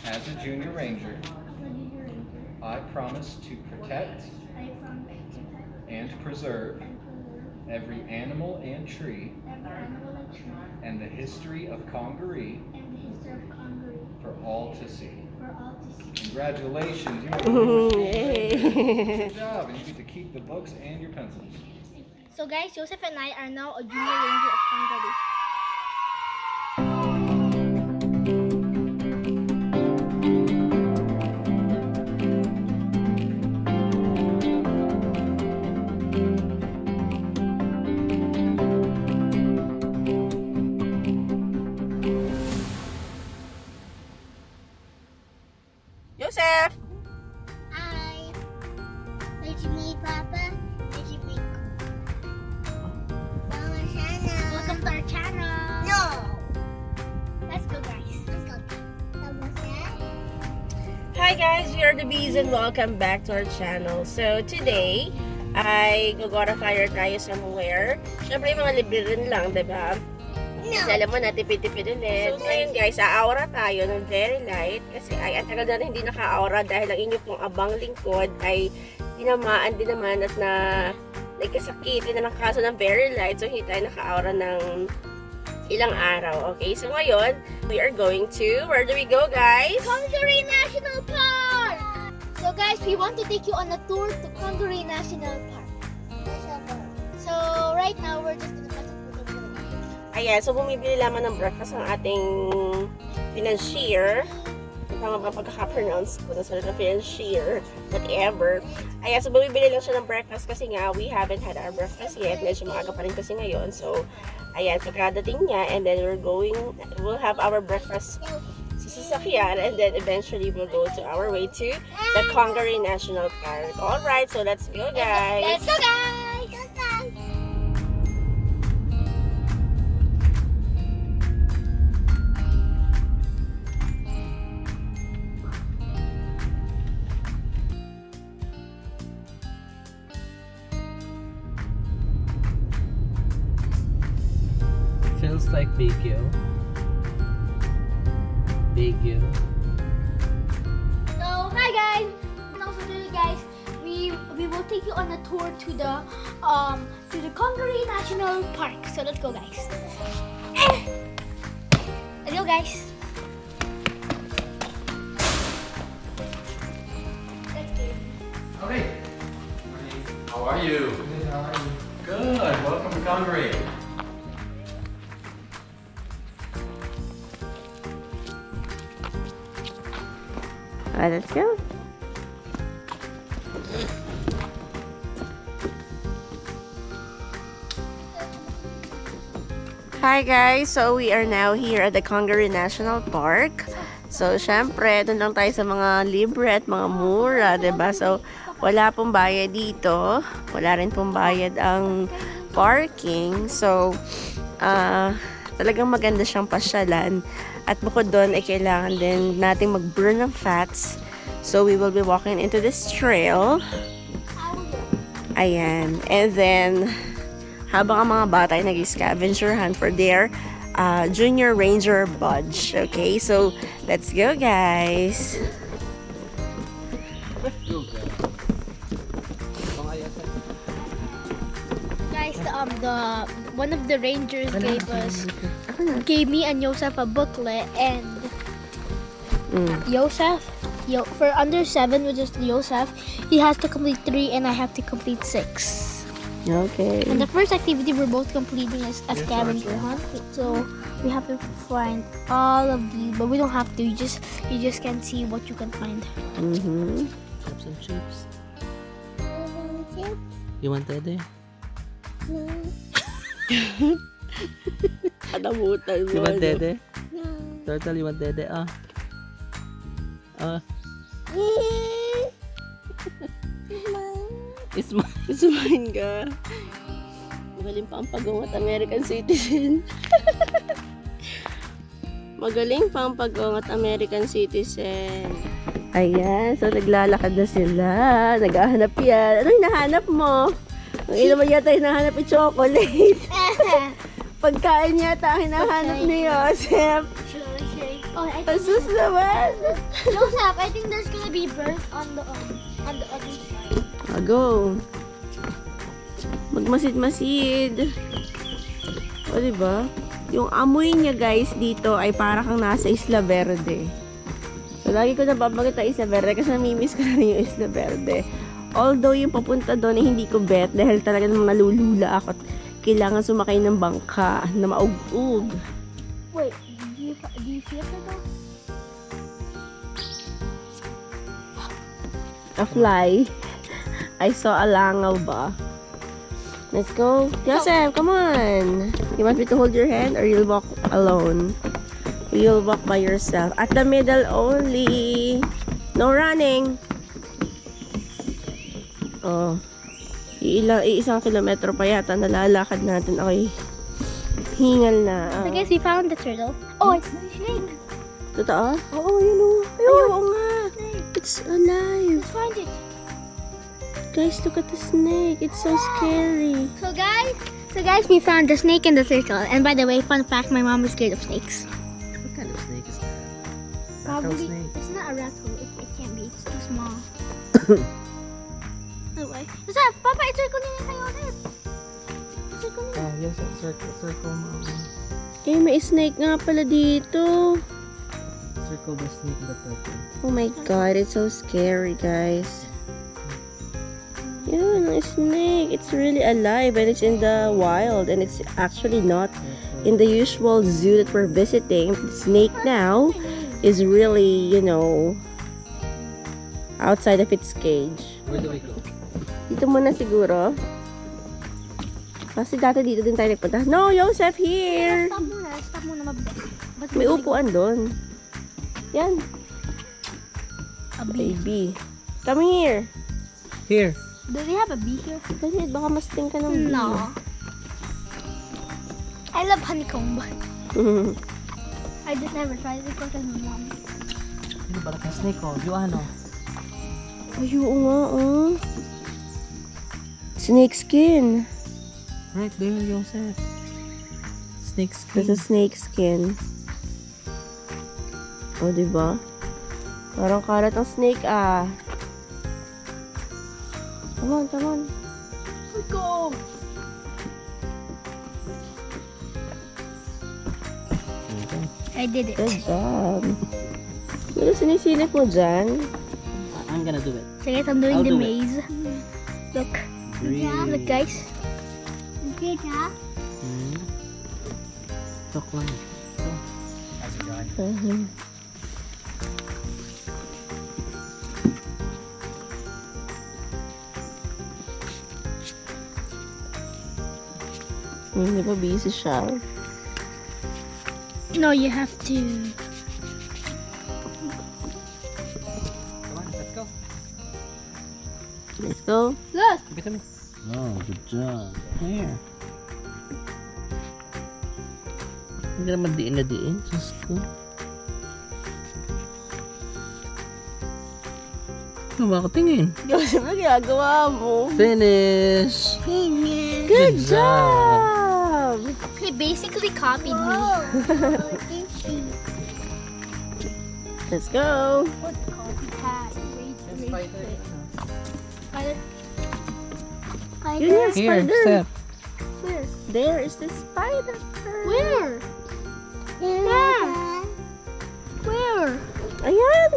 As a junior ranger, I promise to protect and preserve every animal and tree and the history of Congaree for all to see. Congratulations! Good job, and you get to keep the books and your pencils. So guys, Joseph and I are now a junior ranger of Congaree. Joseph! Hi! It's me, Papa. It's me. Welcome to our channel. No! Let's go, guys. Let's go. Hi guys, we are the Bees and welcome back to our channel. So today, ay gagora fire tayo somewhere. Siyempre mga libre rin lang, diba? Kasi alam mo na, tipid-tipid ulit. So ngayon guys, aawra tayo ng very light. Kasi ay, ang tagal na rin hindi naka-aura dahil ang inyo pong abang lingkod ay tinamaan din naman at nagkasakit na nakaso ng very light. So hindi tayo naka-aura ng ilang araw. Okay, so ngayon, we are going to, where do we go guys? Congaree National Park! So guys, we want to take you on a tour to Congaree National Park. So right now, we're just gonna Ayan, so bumibili lamang ng breakfast ang ating financier. Tama ba pagkaka-pronounce ko na salita financier, whatever. Ayan, so bumibili lang siya ng breakfast kasi nga we haven't had our breakfast yet. Medyo maaga pa rin kasi ngayon. So, ayan, pagkadating niya and then we'll have our breakfast sa sasakyan and then eventually we'll go to our way to the Congaree National Park. Alright, so let's go guys! Let's go guys! Feels like Baguio. So hi guys, and also today guys, we will take you on a tour to the Congaree National Park. So let's go guys. Let's go guys. Let's go. Okay. How are you? Good. How are you? Good. Welcome to Congaree. Alright, let's go. Hi guys! So we are now here at the Congaree National Park. So syempre, doon lang tayo sa mga libre at mga mura, diba? So wala pong bayad dito. Wala rin pong bayad ang parking. So talagang maganda siyang pasyalan. At bukod doon, ay kailangan din natin mag-burn ng fats. So, we will be walking into this trail. Ayan. And then, habang ang mga bata ay nag-scavenger hunt for their junior ranger badge. Okay? So, let's go, guys! Guys, one of the rangers gave me and Joseph a booklet, and Joseph, for under 7, which is Joseph, he has to complete 3 and I have to complete 6. Okay. And the first activity we're both completing is a scavenger hunt. So we have to find all of these, but we don't have to. You just can see what you can find. Have some chips. You want that there? No. Kadamutan mo. You want dede? No. Turtle, you want dede? It's mine. It's mine ka. Magaling pa ang pag-ungat American citizen. Magaling pa ang pag-ungat American citizen. Ayan, so naglalakad na sila. Naghahanap yan. Ano hinahanap mo? Ang ina mo yata hinahanap yung chocolate. Pagkain yata ang hinahanap ni Joseph. Oh, I think Asus naman! Joseph, I think there's gonna be birds on the other side. Go! Magmasid-masid. O, diba? Yung amoy niya, guys, dito ay para kang nasa Isla Verde. So, lagi ko nababanggit ang Isla Verde kasi namimiss ko na rin yung Isla Verde. Although, yung papunta doon ay hindi ko bet dahil talaga namang nalulula ako at kailangan sumakay ng bangka na maug-ug. Wait, do you see it though? A fly. I saw a langaw ba? Let's go. Joseph, come on. You want me to hold your hand or you'll walk alone? You'll walk by yourself. At the middle only. No running. Oh. Iisang kilometro pa yata nalalakad natin. Okay. Hingal na. I guess we found the turtle. Oh, it's the snake. Totoo? Oo, yun o. Oo nga. It's alive. Let's find it. Guys, look at the snake. It's so scary. So guys, we found the snake and the turtle. And by the way, fun fact, my mom is scared of snakes. What kind of snake is that? Probably, Rattlesnake? it's not a rattle. It can't be. It's too small. No way. Joseph, Papa, i-circle niya kayo ulit. Circle niya. Oh, yes, circle mo. Eh, may snake nga pala dito. Circle the snake the turtle. Oh my god, it's so scary, guys. Yeah, a snake. It's really alive and it's in the wild and it's actually not in the usual zoo that we're visiting. The snake now is really, you know, outside of its cage. Where do we go? Dito muna siguro. Kasi dati dito din tayo nagpunta. No, Joseph, here! Stop muna mabilis. But May upuan doon. Yan. A bee. Baby. Come here. Here. Do they have a bee here? Kasi baka masting ka ng bee. No. I love honeycomb. I just never tried it because my mom. Ano ba ang snake ko? Yung ano? Ayun nga, oh. Snake skin. Right there, Joseph. Snake skin. That's a snake skin. O, diba? Parang karat ang snake, ah. Come on, come on. Let's go. I did it. Good job. Ano sinisilip mo dyan? I'm gonna do it. So guys, I'm doing I'll the do it. maze. Look. Look, guys. Good job. Talk lang. How's it going? Di ba busy siya? No, you have to. Come on, let's go. Let's go. Look. Give it to me. Oh, good job. Here. Hindi naman diin na diin. Diyos ko. Ano ba tingin? Joseph, ano ginagawa mo? Finish! Good job! He basically copied me. Let's go! What copycat? Spider. Yun yung Here, spider. step. Where? There is the spider. Where? Where? Where? Ayan!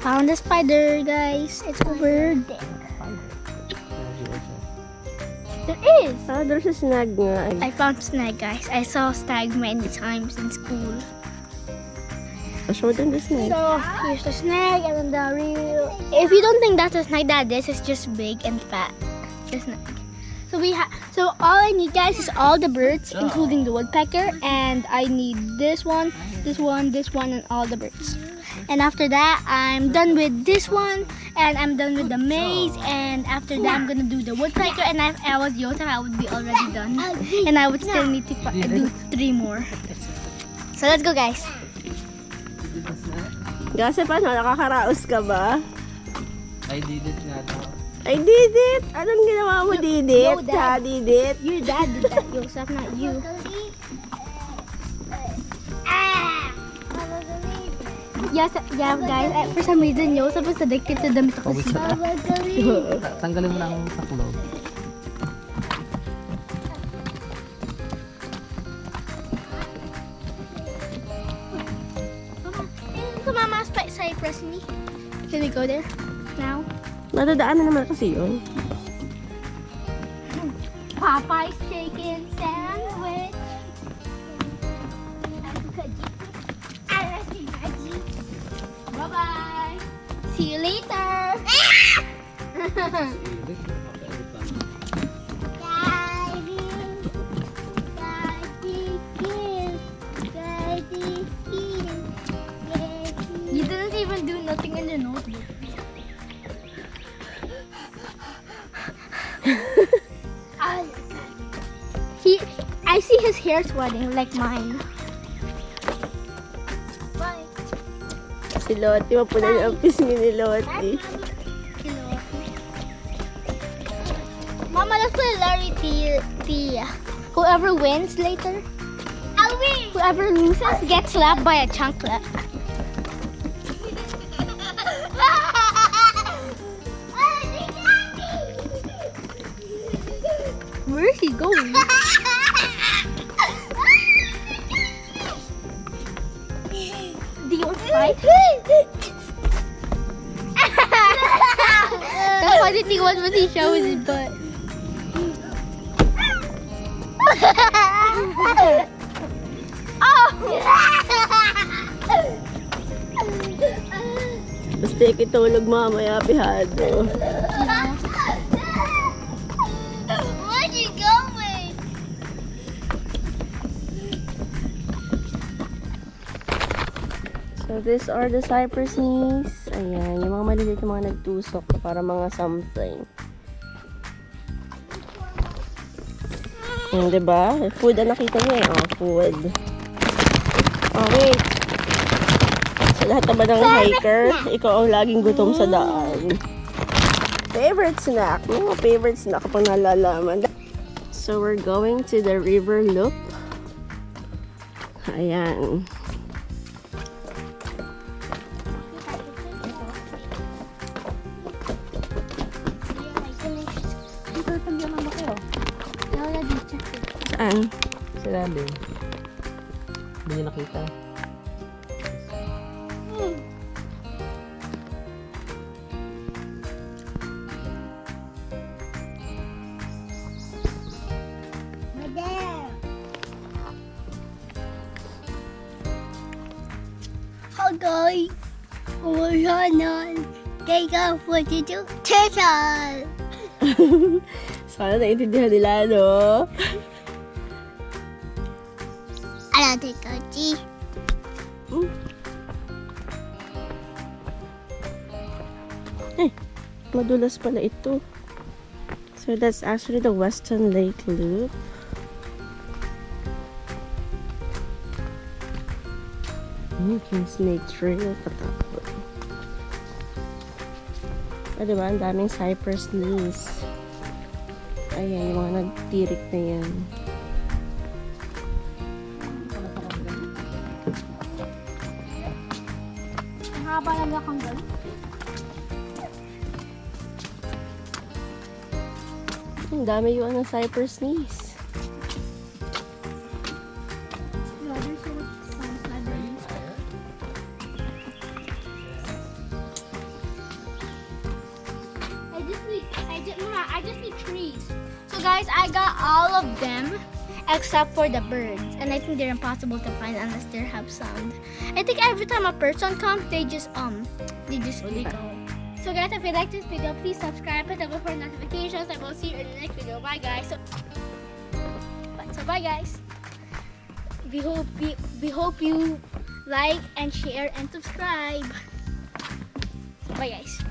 Found the spider, guys. It's over there. There is. Ah, there's a snag nga. I found snag, guys. I saw stag many times in school. I'll show them the snag. So here's the snag and then the real. If you don't think that's a snag, this is just big and fat. The snag. So So all I need, guys, is all the birds, including the woodpecker, and I need this one, this one, this one, and all the birds. And after that, I'm done with this one, and I'm done with the maze, and after that, I'm gonna do the woodpecker, and if I was Joseph, I would be already done. And I would still need to do 3 more. So let's go, guys. Kasi paano? Nakakaraos ka ba? I did it nga daw. I did it! Anong ginawa mo, did it? No, Dad. Ha, did it? Your dad did that, Joseph, not you. Yes, yeah, guys. For some reason, Joseph was addicted to the Pawis mythology. na. Tanggalin mo na ang taklo. So, Mama's Cypress me. Can we go there now? Nadadaanan naman kasi yun. Popeye's chicken sandwich. Bye-bye. See you later. You didn't even do nothing in the notebook. I see his hair sweating like mine. Bye. Si Lottie, mapuna niya ang pisngi ni Lottie. Mama, let's play Larry T. Whoever wins later, I'll win. Whoever loses gets slapped by a chanclet. Where is he going? Do you want to fight? The funny thing was when he showed his butt. Basta ikitulog mamaya, pihado. Where'd you going? So these are the cypress knees. Ayan, yung mga maliliit na mga nagtusok para mga something. Diba? Food ang nakita niya eh. Oh, food. Oh, wait. Sa lahat naman ng hiker, ikaw ang laging gutom sa daan. Favorite snack. Mga favorite snack pang nalalaman. So we're going to the river loop. Ayan. Saan? Sa lalim. Hindi niyo nakita. Okay. We're on. Take off what you do. Turtle. Sana naintindihan nila, no? Ano take a G? Madulas pala ito. So that's actually the Western Lake Loop. King Snake Trail, katakot. Diba? Ang daming cypress knees. Ayan, yung mga nagtirik na yan. Ang haba lang yung hanggang. Ang dami yung ano, cypress knees. I just need trees. So guys, I got all of them except for the birds, and I think they're impossible to find unless they have sound. I think every time a person comes, they just go. So guys, if you like this video, please subscribe and turn on for notifications. I will see you in the next video. Bye guys. So bye guys. We hope you like and share and subscribe. Bye guys.